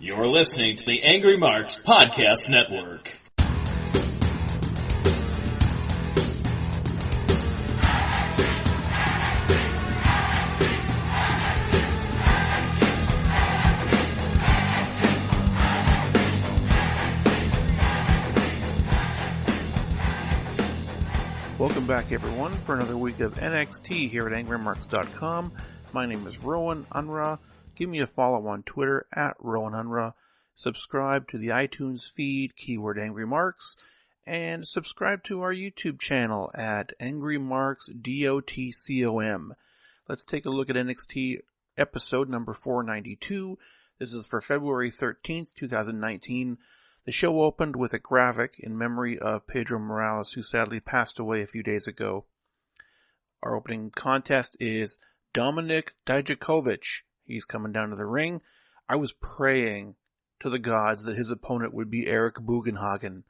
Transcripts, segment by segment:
You're listening to the Angry Marks Podcast Network. Welcome back, everyone, for another week of NXT here at AngryMarks.com. My name is Rohan Unra. Give me a follow on Twitter at Rohan Unra. Subscribe to the iTunes feed, keyword AngryMarks, and subscribe to our YouTube channel at AngryMarks.com. Let's take a look at NXT episode number 492. This is for February 13th, 2019. The show opened with a graphic in memory of Pedro Morales, who sadly passed away a few days ago. Our opening contest is Dominik Dijakovic. He's coming down to the ring. I was praying to the gods that his opponent would be Eric Bugenhagen.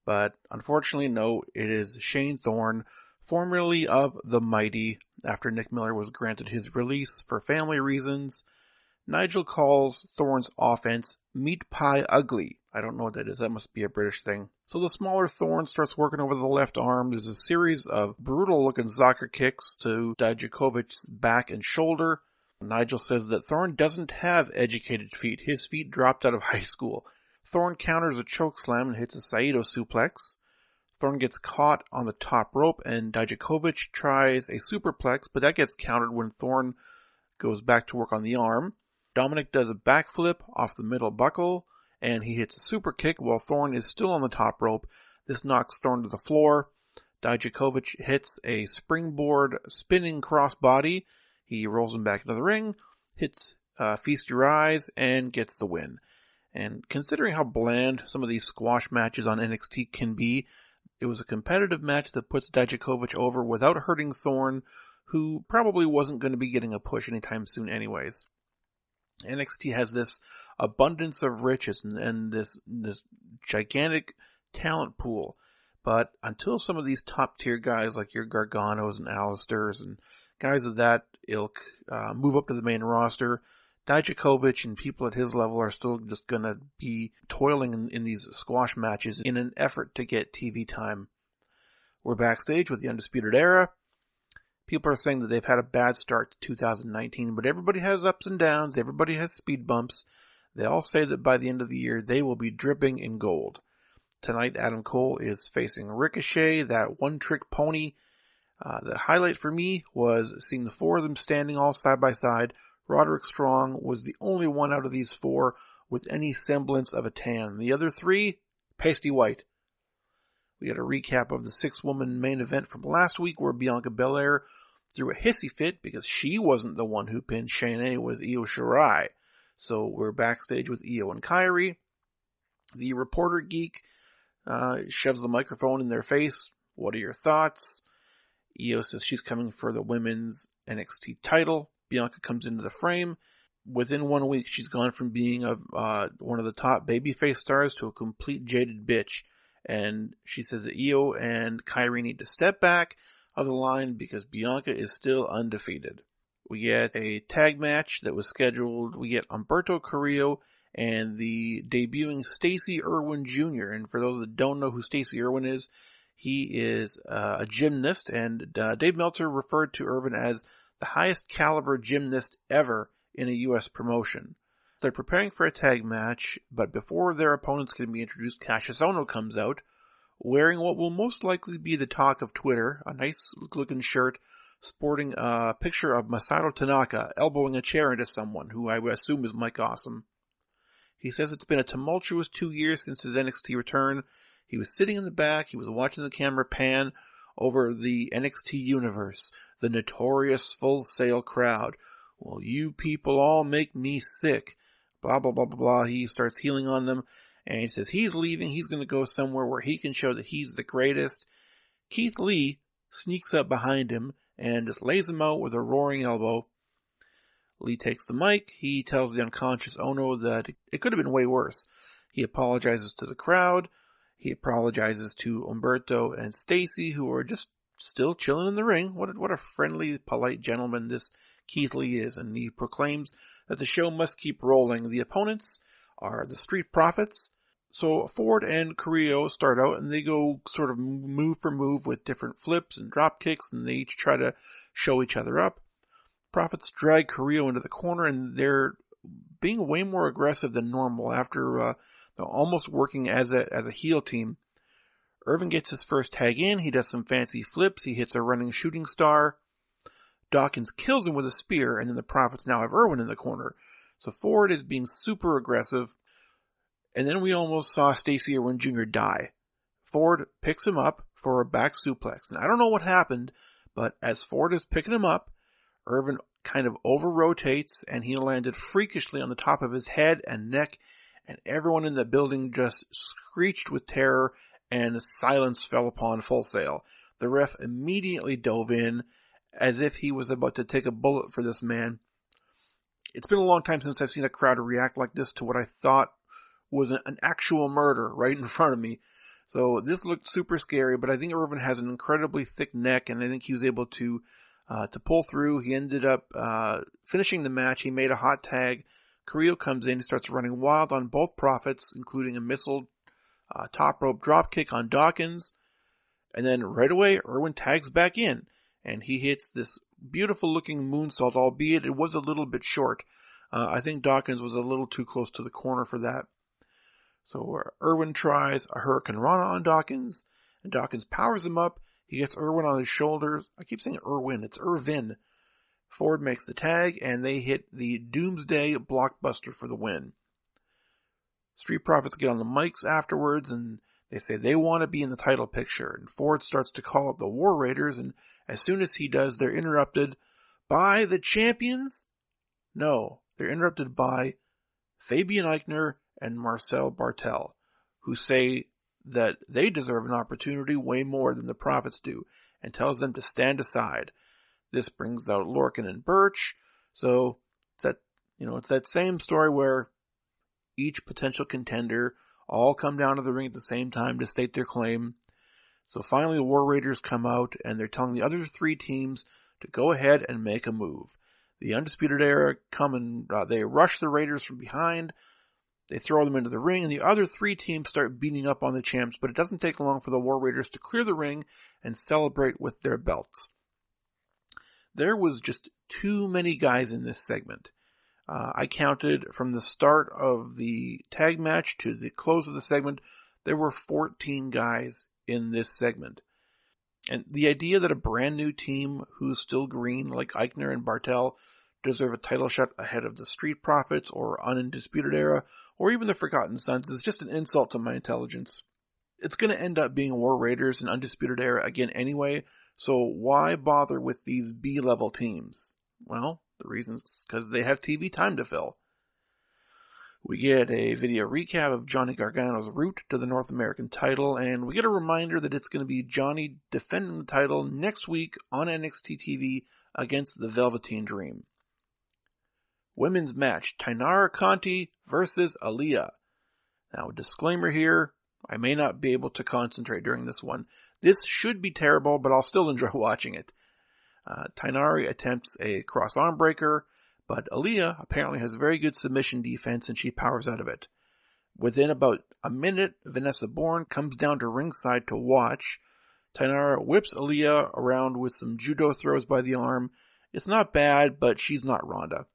But unfortunately, no, it is Shane Thorne, formerly of The Mighty, after Nick Miller was granted his release for family reasons. Nigel calls Thorne's offense meat pie ugly. I don't know what that is. That must be a British thing. So the smaller Thorne starts working over the left arm. There's a series of brutal-looking soccer kicks to Dijakovic's back and shoulder. Nigel says that Thorne doesn't have educated feet. His feet dropped out of high school. Thorne counters a chokeslam and hits a Saito suplex. Thorne gets caught on the top rope and Dijakovic tries a superplex, but that gets countered when Thorne goes back to work on the arm. Dominik does a backflip off the middle buckle and he hits a super kick while Thorne is still on the top rope. This knocks Thorne to the floor. Dijakovic hits a springboard spinning crossbody. He rolls him back into the ring, hits Feast Your Eyes, and gets the win. And considering how bland some of these squash matches on NXT can be, it was a competitive match that puts Dijakovic over without hurting Thorne, who probably wasn't going to be getting a push anytime soon anyways. NXT has this abundance of riches and this gigantic talent pool. But until some of these top tier guys like your Garganos and Alistairs and guys of that ilk move up to the main roster, Dijakovic and people at his level are still just going to be toiling in these squash matches in an effort to get TV time. We're backstage with the Undisputed Era. People are saying that they've had a bad start to 2019, but everybody has ups and downs. Everybody has speed bumps. They all say that by the end of the year, they will be dripping in gold. Tonight, Adam Cole is facing Ricochet, that one-trick pony. The highlight for me was seeing the four of them standing all side by side. Roderick Strong was the only one out of these four with any semblance of a tan. The other three, pasty white. We got a recap of the 6-woman main event from last week where Bianca Belair threw a hissy fit because she wasn't the one who pinned Shayna, it was Io Shirai. So we're backstage with Io and Kairi. The reporter geek shoves the microphone in their face. What are your thoughts? Io says she's coming for the women's NXT title. Bianca comes into the frame. Within 1 week, she's gone from being one of the top babyface stars to a complete jaded bitch. And she says that Io and Kairi need to step back of the line because Bianca is still undefeated. We get a tag match that was scheduled. We get Humberto Carrillo and the debuting Stacey Irwin Jr. And for those that don't know who Stacey Irwin is, he is a gymnast, and Dave Meltzer referred to Irwin as the highest caliber gymnast ever in a U.S. promotion. They're preparing for a tag match, but before their opponents can be introduced, Cassius Ohno comes out, wearing what will most likely be the talk of Twitter, a nice-looking shirt, sporting a picture of Masato Tanaka elbowing a chair into someone, who I would assume is Mike Awesome. He says it's been a tumultuous 2 years since his NXT return. He was sitting in the back, he was watching the camera pan over the NXT universe, the notorious Full Sail crowd. Well, you people all make me sick. Blah, blah, blah, blah, blah. He starts healing on them, and he says he's leaving. He's going to go somewhere where he can show that he's the greatest. Keith Lee sneaks up behind him and just lays him out with a roaring elbow. Lee takes the mic. He tells the unconscious Ohno that it could have been way worse. He apologizes to the crowd. He apologizes to Humberto and Stacey, who are just still chilling in the ring. What a friendly, polite gentleman this Keith Lee is. And he proclaims that the show must keep rolling. The opponents are the Street Profits. So Ford and Carrillo start out and they go sort of move for move with different flips and drop kicks, and they each try to show each other up. Profits drag Carrillo into the corner, and they're being way more aggressive than normal after they're almost working as a heel team. Irvin gets his first tag in, he does some fancy flips, he hits a running shooting star. Dawkins kills him with a spear, and then the Profits now have Irwin in the corner. So Ford is being super aggressive, and then we almost saw Stacy Irwin Jr. die. Ford picks him up for a back suplex, and I don't know what happened, but as Ford is picking him up, Irvin kind of over-rotates, and he landed freakishly on the top of his head and neck, and everyone in the building just screeched with terror, and silence fell upon Full Sail. The ref immediately dove in, as if he was about to take a bullet for this man. It's been a long time since I've seen a crowd react like this to what I thought was an actual murder right in front of me. So this looked super scary, but I think Irvin has an incredibly thick neck, and I think he was able to pull through. He ended up finishing the match. He made a hot tag. Carrillo comes in, he starts running wild on both Profits, including a missile top rope drop kick on Dawkins. And then right away, Irwin tags back in, and he hits this beautiful looking moonsault, albeit it was a little bit short. I think Dawkins was a little too close to the corner for that. So Irwin tries a Hurricane Rana on Dawkins, and Dawkins powers him up. He gets Irwin on his shoulders. I keep saying Irwin, it's Irvin. Ford makes the tag, and they hit the Doomsday Blockbuster for the win. Street Profits get on the mics afterwards, and they say they want to be in the title picture. And Ford starts to call up the War Raiders, and as soon as he does, they're interrupted by the champions? No, they're interrupted by Fabian Eichner and Marcel Bartel, who say that they deserve an opportunity way more than the Profits do, and tells them to stand aside. This brings out Lorcan and Birch, so it's that same story where each potential contender all come down to the ring at the same time to state their claim. So finally the War Raiders come out, and they're telling the other three teams to go ahead and make a move. The Undisputed Era come and they rush the Raiders from behind. They throw them into the ring, and the other three teams start beating up on the champs, but it doesn't take long for the War Raiders to clear the ring and celebrate with their belts. There was just too many guys in this segment. I counted from the start of the tag match to the close of the segment, there were 14 guys in this segment. And the idea that a brand new team who's still green, like Eichner and Bartel, deserve a title shot ahead of the Street Profits or Undisputed Era, or even the Forgotten Sons, is just an insult to my intelligence. It's going to end up being War Raiders and Undisputed Era again anyway, so why bother with these B-level teams? Well, the reason is because they have TV time to fill. We get a video recap of Johnny Gargano's route to the North American title, and we get a reminder that it's going to be Johnny defending the title next week on NXT TV against the Velveteen Dream. Women's match, Tainara Conti versus Aaliyah. Now, a disclaimer here, I may not be able to concentrate during this one. This should be terrible, but I'll still enjoy watching it. Tainara attempts a cross arm breaker, but Aaliyah apparently has very good submission defense, and she powers out of it. Within about a minute, Vanessa Bourne comes down to ringside to watch. Tainara whips Aaliyah around with some judo throws by the arm. It's not bad, but she's not Ronda.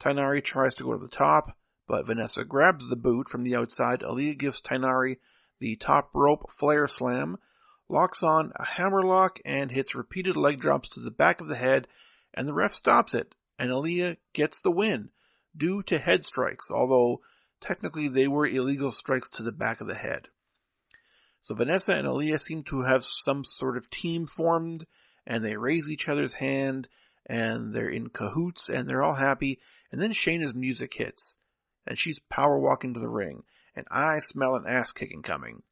Tainara tries to go to the top, but Vanessa grabs the boot from the outside. Aaliyah gives Tainara the top rope flare slam, locks on a hammerlock, and hits repeated leg drops to the back of the head, and the ref stops it, and Aaliyah gets the win, due to head strikes, although technically they were illegal strikes to the back of the head. So Vanessa and Aaliyah seem to have some sort of team formed, and they raise each other's hand, and they're in cahoots, and they're all happy, and then Shayna's music hits, and she's power walking to the ring, and I smell an ass kicking coming.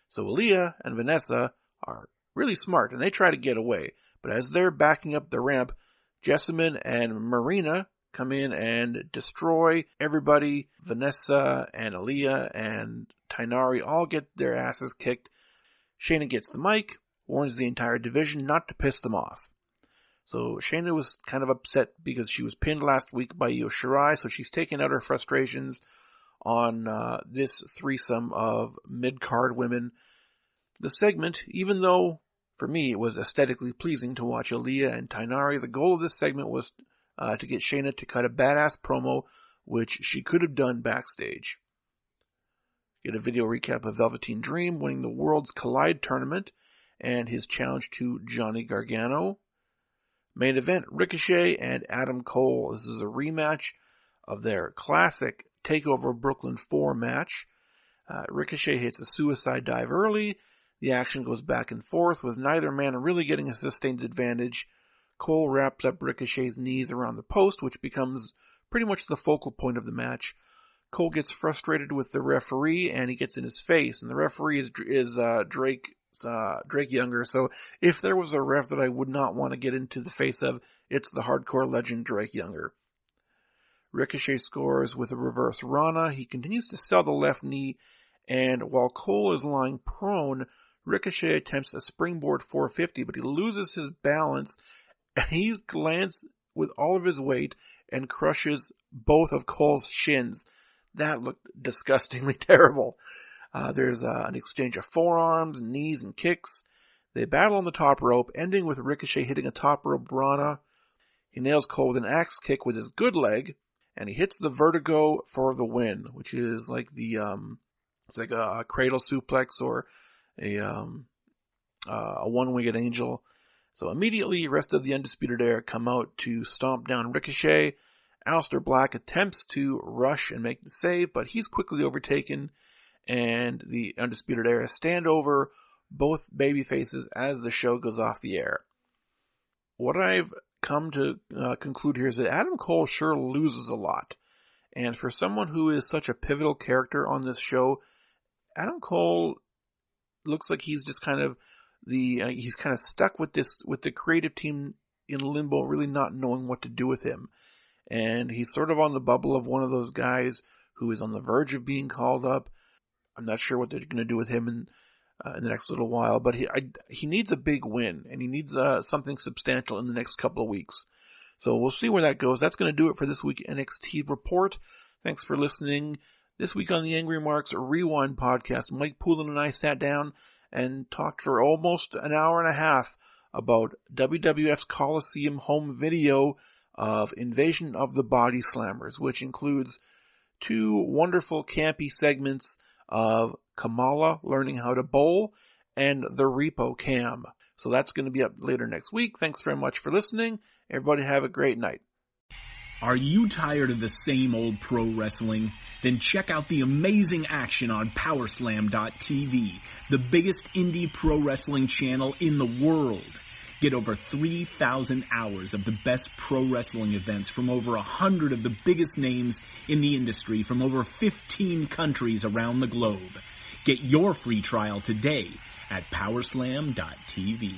So Aaliyah and Vanessa are really smart, and they try to get away, but as they're backing up the ramp, Jessamine and Marina come in and destroy everybody. Vanessa and Aaliyah and Tainara all get their asses kicked. Shayna gets the mic, warns the entire division not to piss them off. So Shayna was kind of upset because she was pinned last week by Io Shirai, so she's taking out her frustrations on this threesome of mid-card women. The segment, even though for me it was aesthetically pleasing to watch Aaliyah and Tainari, the goal of this segment was to get Shayna to cut a badass promo, which she could have done backstage. Get a video recap of Velveteen Dream winning the Worlds Collide tournament and his challenge to Johnny Gargano. Main event, Ricochet and Adam Cole. This is a rematch of their classic TakeOver Brooklyn 4 match. Ricochet hits a suicide dive early. The action goes back and forth with neither man really getting a sustained advantage. Cole wraps up Ricochet's knees around the post, which becomes pretty much the focal point of the match. Cole gets frustrated with the referee and he gets in his face, and the referee is Drake Younger. So if there was a ref that I would not want to get into the face of, it's the hardcore legend Drake Younger. Ricochet scores with a reverse Rana. He continues to sell the left knee, and while Cole is lying prone, Ricochet attempts a springboard 450, but he loses his balance and he lands with all of his weight and crushes both of Cole's shins. That looked disgustingly terrible. There's an exchange of forearms, knees, and kicks. They battle on the top rope, ending with Ricochet hitting a top rope Rana. He nails Cole with an axe kick with his good leg, and he hits the Vertigo for the win, which is like it's like a cradle suplex or a one-winged angel. So immediately, the rest of the Undisputed Era come out to stomp down Ricochet. Aleister Black attempts to rush and make the save, but he's quickly overtaken, and the Undisputed Era stand over both babyfaces as the show goes off the air. What I've come to conclude here is that Adam Cole sure loses a lot. And for someone who is such a pivotal character on this show, Adam Cole looks like he's just kind of he's kind of stuck with the creative team in limbo, really not knowing what to do with him. And he's sort of on the bubble of one of those guys who is on the verge of being called up. I'm not sure what they're going to do with him in the next little while, but he needs a big win, and he needs something substantial in the next couple of weeks. So we'll see where that goes. That's going to do it for this week NXT Report. Thanks for listening. This week on the Angry Marks Rewind podcast, Mike Poulin and I sat down and talked for almost an hour and a half about WWF's Coliseum home video of Invasion of the Body Slammers, which includes two wonderful campy segments of Kamala learning how to bowl and the Repo Cam. So that's going to be up later next week. Thanks very much for listening. Everybody have a great night. Are you tired of the same old pro wrestling? Then check out the amazing action on Powerslam.tv, the biggest indie pro wrestling channel in the world. Get over 3,000 hours of the best pro wrestling events from over 100 of the biggest names in the industry from over 15 countries around the globe. Get your free trial today at Powerslam.tv.